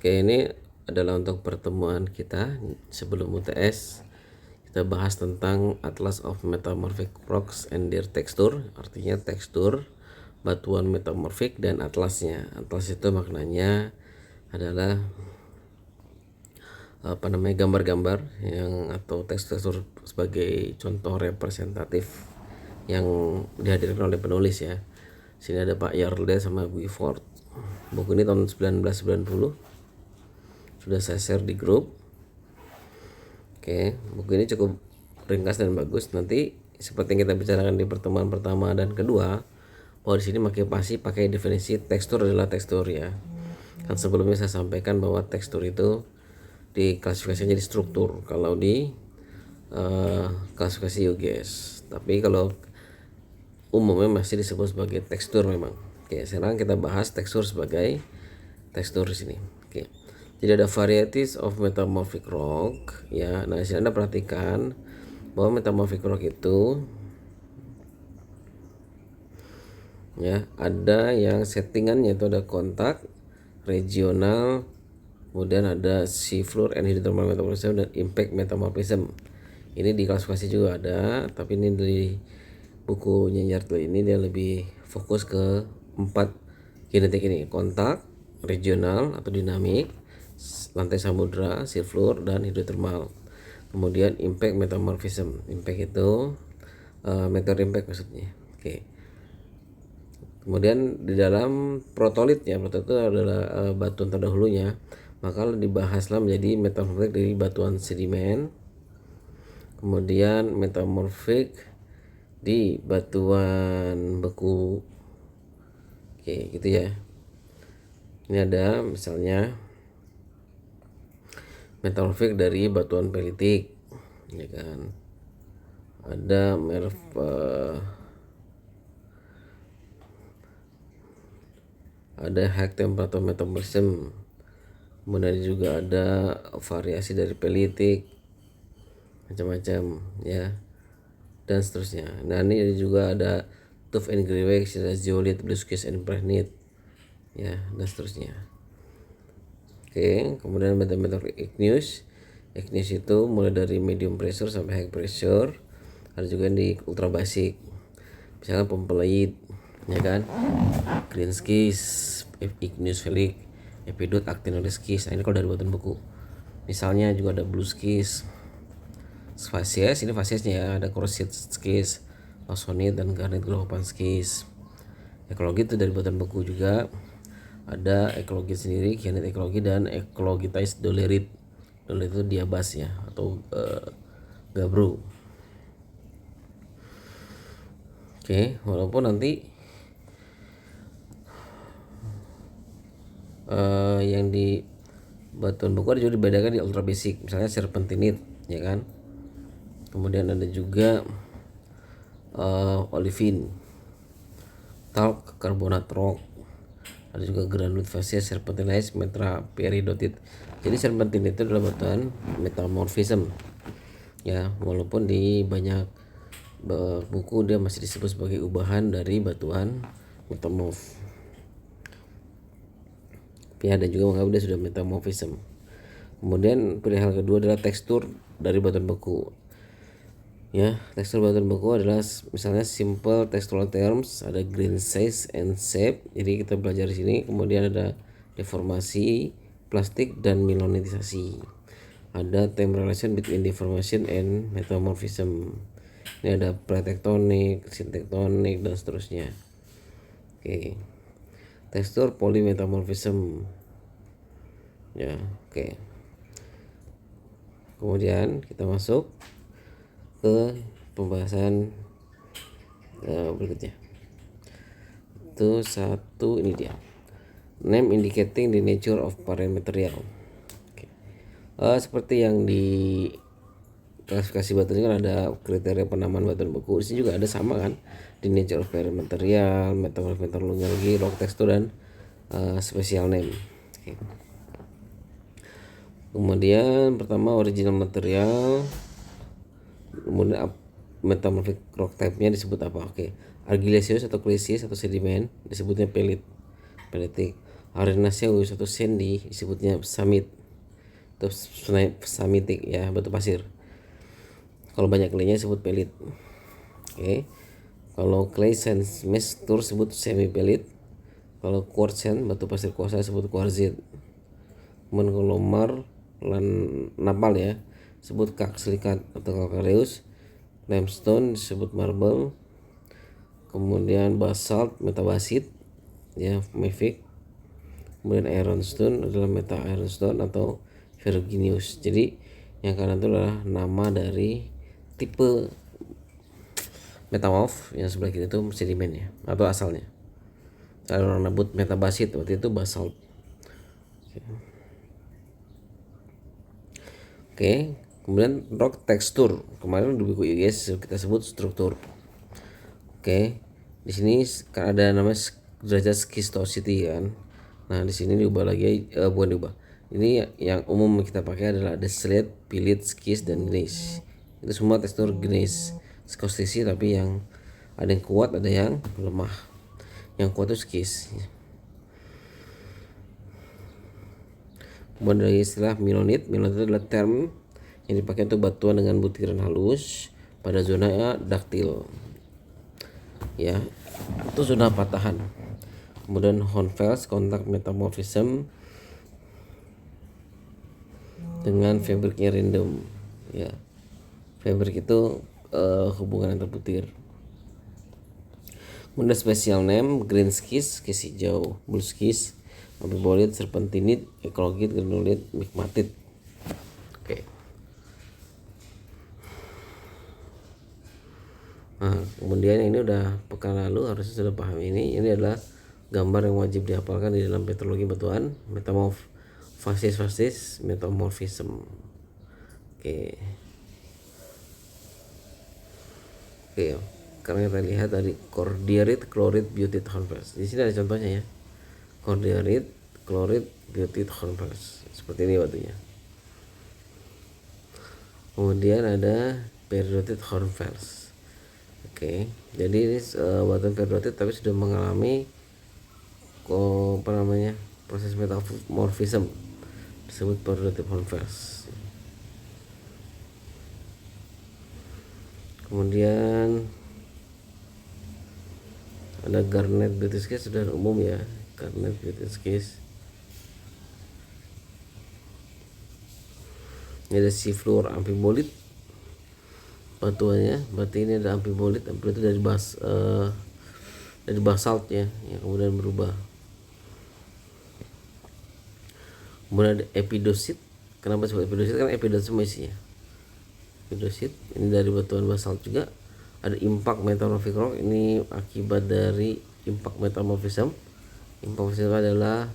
Oke, ini adalah untuk pertemuan kita sebelum UTS. Kita bahas tentang Atlas of Metamorphic Rocks and their texture, artinya tekstur batuan metamorfik dan atlasnya. Atlas itu maknanya adalah gambar-gambar yang atau tekstur sebagai contoh representatif yang dihadirkan oleh penulis ya. Sini ada Pak Yardley sama Bu Ford. Buku ini tahun 1990. Sudah saya share di grup. Oke, buku ini cukup ringkas dan bagus. Nanti seperti yang kita bicarakan di pertemuan pertama dan kedua, bahwa di sini pasti pakai definisi tekstur adalah tekstur ya. Kan sebelumnya saya sampaikan bahwa tekstur itu diklasifikasikan jadi struktur kalau di klasifikasi UGS. Tapi kalau umumnya masih disebut sebagai tekstur memang. Oke, sekarang kita bahas tekstur sebagai tekstur di sini. Oke. Jadi ada varieties of metamorphic rock ya. Nah, di sini Anda perhatikan bahwa metamorphic rock itu ya, ada yang settingannya itu ada kontak, regional, kemudian ada seafloor and hydrothermal metamorphism dan impact metamorphism. Ini di klasifikasi juga ada, tapi ini di bukunya Yardley ini dia lebih fokus ke 4 genetik ini: kontak, regional atau dinamik, lantai samudra, seafloor dan hidrothermal. Kemudian impact metamorphism. Impact itu meteor impact maksudnya. Oke. Kemudian di dalam protolit ya, protolit itu adalah batuan terdahulunya, maka dibahaslah menjadi metamorfik dari batuan sedimen, kemudian metamorfik di batuan beku. Oke, gitu ya. Ini ada misalnya metamorfik dari batuan pelitik, ya kan. Ada ada high temperature metamorphism. Kemudian juga ada variasi dari pelitik, macam-macam ya, dan seterusnya. Nah, ini juga ada tuff and greywacke, ada zeolite, blueskis and prehnite ya, dan seterusnya. Oke, kemudian metamorphic igneous. Igneous itu mulai dari medium pressure sampai high pressure. Ada juga yang di ultra basic, misalnya pompelite ya kan, green skis, igneous felic, epidot, actinoid skis. Nah, ini kalau dari batuan beku. Misalnya juga ada blue skis, spasies, ini fasiesnya ya, ada corrosive skis, lawsonite dan garnet glauban skis. Ekologi itu dari batuan beku juga. Ada ekologi sendiri, kianit ekologi dan ekologitized dolerite. Dolerite itu diabas ya, atau gabro. Oke, walaupun nanti yang di batuan beku ada juga dibedakan di ultra basic, misalnya serpentinite ya kan. Kemudian ada juga olivine, talc, carbonate rock. Ada juga granulate facies, serpentinite, metra peridotite. Jadi serpentinite itu adalah batuan metamorphism ya, walaupun di banyak buku dia masih disebut sebagai ubahan dari batuan metamorph ya, dan juga menganggap dia sudah metamorphism. Kemudian pilihan kedua adalah tekstur dari batuan beku ya. Tekstur batuan beku adalah misalnya simple textural terms, ada grain size and shape, jadi kita belajar di sini. Kemudian ada deformasi, plastik dan melanitisasi. Ada time relation between deformation and metamorphism. Ini ada pretectonic, syntectonic dan seterusnya. Oke. Tekstur polymetamorphism ya. Oke. Kemudian kita masuk ke pembahasan berikutnya. Itu satu, ini dia, name indicating the nature of parent material. Oke. Seperti yang di klasifikasi batu ini kan ada kriteria penamaan batuan beku. Di sini juga ada sama kan, the nature of parent material, metamorphic metallurgy, rock texture dan special name. Okay. Kemudian pertama original material, kemudian metamorphic rock type-nya disebut apa? Oke. Argillaceous atau clay atau sedimen disebutnya pelitic. arenaceous atau sandy disebutnya summit atau samitik ya, batu pasir. Kalau banyak claynya disebut pelit. Oke. Kalau clay sand mixture disebut semi pelit. Kalau quartz sand batu pasir kuarsa disebut quartzite. Kemudian kalau lan napal ya disebut kak silikat atau calcareous. Limestone disebut marble. Kemudian basalt metabasit ya, mafic. Kemudian ironstone adalah meta ironstone atau ferruginous. Jadi yang kanan itu adalah nama dari tipe metamorf, yang sebelah kiri itu sedimen ya atau asalnya. Kalau orang nyebut metabasit waktu itu basalt. Oke, kemudian rock texture. Kemarin di buku IGS kita sebut struktur. Oke, di sini kan ada namanya derajat schistosity kan. Nah, di sini diubah lagi, bukan diubah. Ini yang umum kita pakai adalah ada slate, pilit, schist, dan gneiss. Itu semua tekstur gneiss, schistosity, tapi yang ada yang kuat, ada yang lemah. Yang kuat itu schist. Kemudian dari istilah milonit itu adalah term yang dipakai untuk batuan dengan butiran halus pada zona daktil. Ya, itu zona patahan. Kemudian Hornfels kontak metamorphism dengan fabriknya random ya. Fabrik itu hubungan antar butir. Kemudian special name green schist, schist hijau, blue schist, amphibole, serpentinit, ekologit, granulit, migmatit. Oke. Nah, kemudian ini udah pekan lalu harusnya sudah paham ini. Ini adalah gambar yang wajib dihafalkan di dalam petrologi batuan, fasis metamorphism. Oke. Oke, karena kita lihat dari cordierite, chlorid, butite, hornfels. Di sini ada contohnya ya. Cordierite, chlorid, butite, hornfels. Seperti ini batunya. Kemudian ada peridotite, hornfels. Oke, jadi ini batuan peridotite tapi sudah mengalami proses metamorphism, disebut peridotite hornfels. Kemudian ada garnet butite schist, sudah umum ya, garnet butite schist. Ini ada seafloor amphibolite batuannya, berarti ini ada amphibolite itu dari basalt ya, yang kemudian berubah. Kemudian ada epidosit. Kenapa disebut epidosit? Karena epidosit isinya epidosit. Ini dari batuan basalt juga. Ada impact metamorphic rock, ini akibat dari impact metamorphism. Impact metamorphism adalah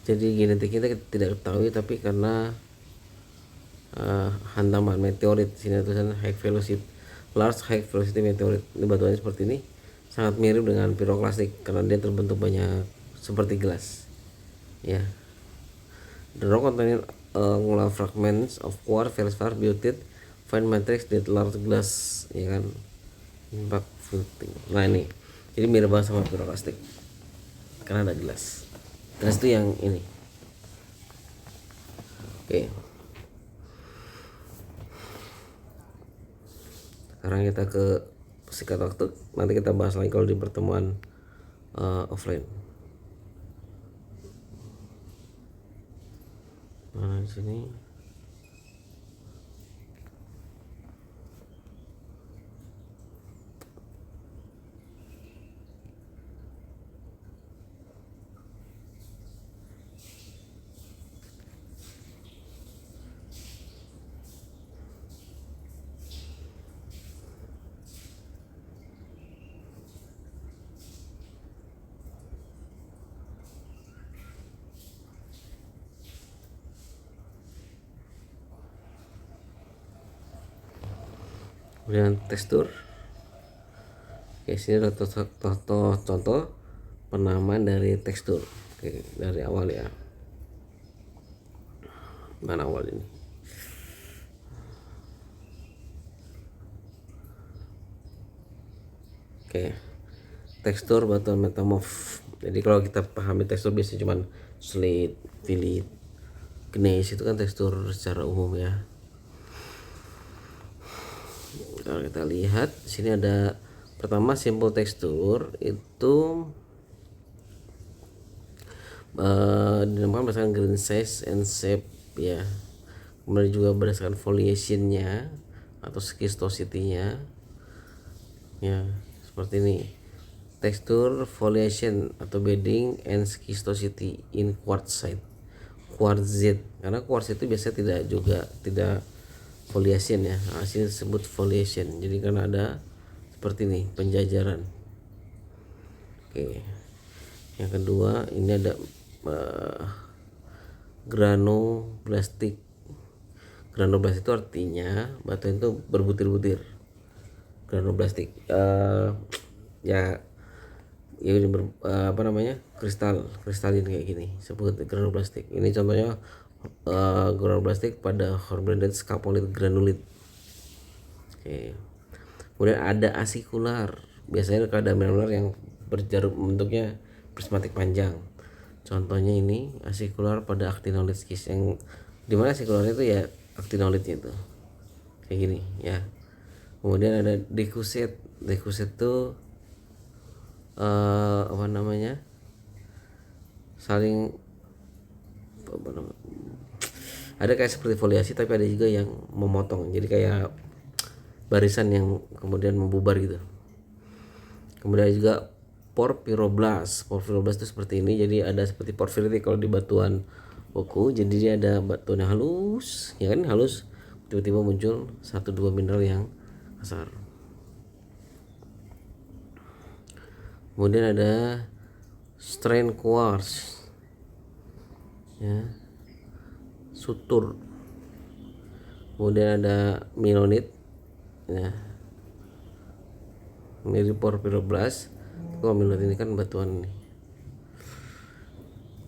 jadi genetik kita tidak ketahui, tapi karena hantaman meteorit. Sini tulisan large high velocity meteorit. Ini batuannya seperti ini, sangat mirip dengan piroklastik karena dia terbentuk banyak seperti gelas ya. The rock containing angular fragments of quartz, feldspar, butite, fine matrix, that large glass ya kan, impact floating. Nah ini jadi mirip banget sama piroklastik karena ada gelas itu yang ini. Oke. Sekarang kita ke sikat waktu, nanti kita bahas lagi kalau di pertemuan offline. Nah di sini kemudian tekstur. Oke, sini ada contoh penamaan dari tekstur. Oke, dari awal ya. Mana awal ini? Oke, tekstur batuan metamorf. Jadi kalau kita pahami tekstur biasanya cuman slate, fillet, gneiss itu kan tekstur secara umum ya. Kalau kita lihat di sini ada pertama simple tekstur itu dinamakan berdasarkan grain size and shape ya. Kemudian juga berdasarkan foliation-nya atau schistosity-nya ya, seperti ini. Tekstur, foliation atau bedding and schistosity in quartzite. Quartzite, karena quartz itu biasanya tidak foliation ya. Nah, sini disebut foliation. Jadi karena ada seperti ini penjajaran. Oke. Yang kedua ini ada granoblastik. Granoblastik itu artinya batu itu berbutir-butir. Granoblastik ya ini kristalin kayak gini, sebut granoblastik. Ini contohnya granoblastik pada hornblended scapolite granulate. Oke. Kemudian ada asikular, biasanya ada mineral yang berjarum bentuknya prismatik panjang. Contohnya ini asikular pada actinolite schist, yang dimana asikular itu ya actinolite itu kayak gini ya. Kemudian ada decussate. Decussate itu ada kayak seperti foliasi tapi ada juga yang memotong, jadi kayak barisan yang kemudian membubar gitu. Kemudian juga porphyroblast. Porphyroblast itu seperti ini, jadi ada seperti porphyritic kalau di batuan buku, jadi dia ada batuan yang halus ya kan, halus tiba-tiba muncul 1-2 mineral yang kasar. Kemudian ada strain quartz ya, sutur. Kemudian ada milonite ya, mirip porphyroblast. Kalau milonite ini kan batuan ini.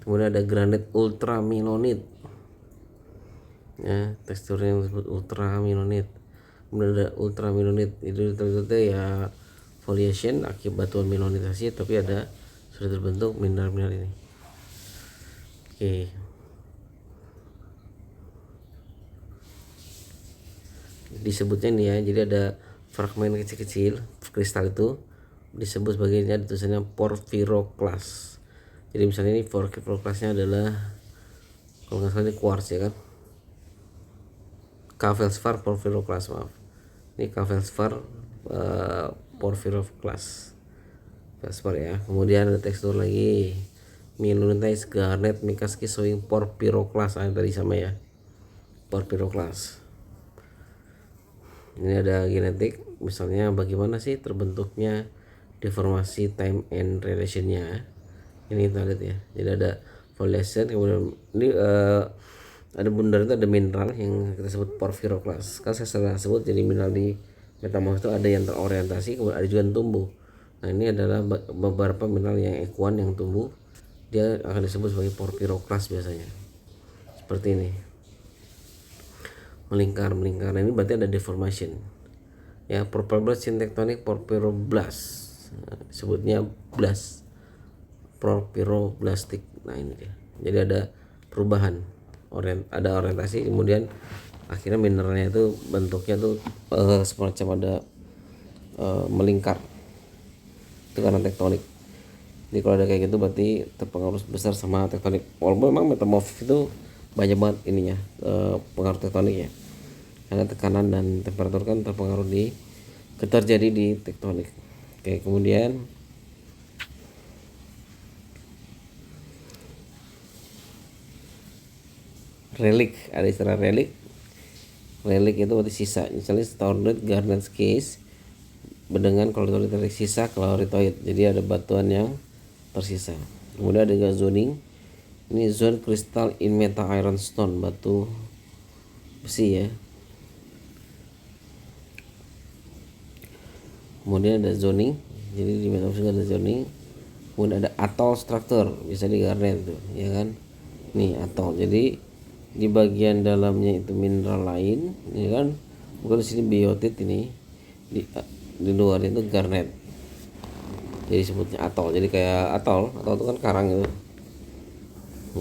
Kemudian ada granite ultramilonite ya, teksturnya yang disebut ultramilonite. Kemudian ada ultramilonite, itu ya foliation akibat batuan milonitisasi, tapi ada sudah terbentuk mineral-mineral ini. Oke. Disebutnya ini ya, jadi ada fragmen kecil-kecil kristal itu disebut sebagainya, tulisannya porphyroclast. Jadi misalnya ini porphyroclastnya adalah kalau nggak salah ini quartz ya kan, K-feldspar porphyroclast, maaf, ini K-feldspar porphyroclast feldspar ya. Kemudian ada tekstur lagi milonitized garnet mica schist showing porphyroclast, tadi sama ya, porphyroclast. Ini ada genetik, misalnya bagaimana sih terbentuknya deformasi time and relationnya. Ini kita lihat ya, jadi ada foliation, kemudian ini ada bundar itu ada mineral yang kita sebut porphyroclast. Kan saya salah sebut, jadi mineral di metamorf itu ada yang terorientasi, kemudian ada juga yang tumbuh. Nah ini adalah beberapa mineral yang ekuan yang tumbuh, dia akan disebut sebagai porphyroclast biasanya. Seperti ini, melingkar. Nah, ini berarti ada deformation ya. Porphyroblast syntectonic porphyroblast, sebutnya blast porphyroblastic. Nah ini dia, jadi ada perubahan, ada orientasi, kemudian akhirnya mineralnya itu bentuknya tuh semacam ada melingkar. Itu karena tektonik. Jadi kalau ada kayak gitu berarti terpengaruh besar sama tektonik. Walaupun memang metamorf itu banyak banget ininya pengaruh tektonik ya, karena tekanan dan temperatur kan terpengaruh terjadi di tektonik. Oke, kemudian relik, ada istilah relik. Relik itu berarti sisa, misalnya stornate garnet schist dengan chloritoid sisa chloritoid, jadi ada batuan yang tersisa. Kemudian ada juga zoning, ini zone crystal in meta iron stone, batu besi ya. Kemudian ada zoning, jadi di metamorf juga ada zoning. Kemudian ada atoll structure, bisa di garnet tuh ya kan, nih atoll, jadi di bagian dalamnya itu mineral lain ya kan, bukan di sini biotit, ini di luar itu garnet. jadi sebutnya atol. Jadi kayak atol itu kan karang gitu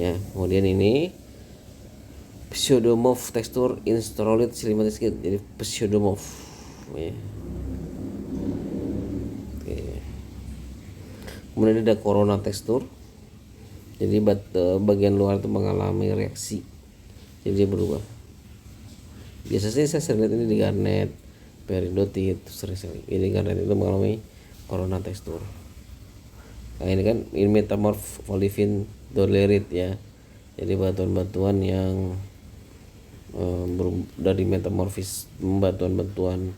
ya. Kemudian ini pseudomorph tekstur installed cinematic skid, jadi pseudomorph ya. Oke. Kemudian ada corona tekstur, jadi bagian luar itu mengalami reaksi, jadi dia berubah. Biasanya saya sering lihat ini di garnet, peridotit, sering ini garnet itu mengalami corona tekstur. Nah ini kan ini metamorph olivin dolerite ya, jadi batuan-batuan yang dari metamorfis batuan-batuan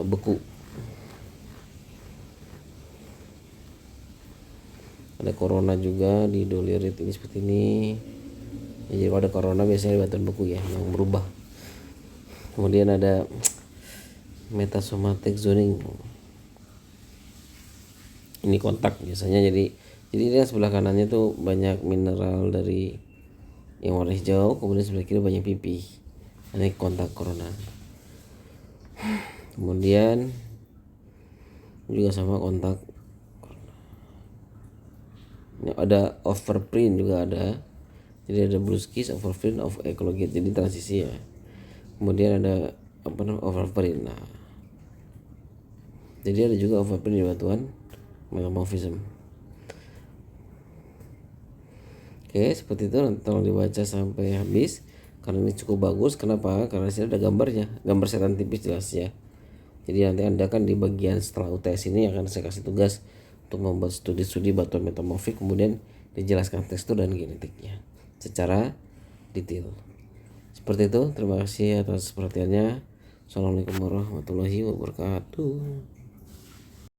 beku. Ada corona juga di dolerite ini seperti ini. Jadi kalau ada corona biasanya batuan beku ya yang berubah. Kemudian ada metasomatic zoning, ini kontak biasanya. Jadi ini sebelah kanannya tuh banyak mineral dari yang warna hijau, kemudian sebelah kiri banyak pipih. Ini kontak corona. Kemudian juga sama kontak. Ini ada overprint juga ada. Jadi ada blue skies, overprint, of ecology, jadi transisi ya. Kemudian ada overprint. Nah, jadi ada juga overprint di batuan metamorphism. Oke, seperti itu. Tolong dibaca sampai habis karena ini cukup bagus. Kenapa? Karena di sini ada gambarnya, gambar setan tipis jelas ya. Jadi nanti Anda kan di bagian setelah UTS ini akan saya kasih tugas untuk membuat studi batuan metamorfik, kemudian dijelaskan tekstur dan genetiknya secara detail. Seperti itu. Terima kasih atas perhatiannya. Assalamualaikum warahmatullahi wabarakatuh.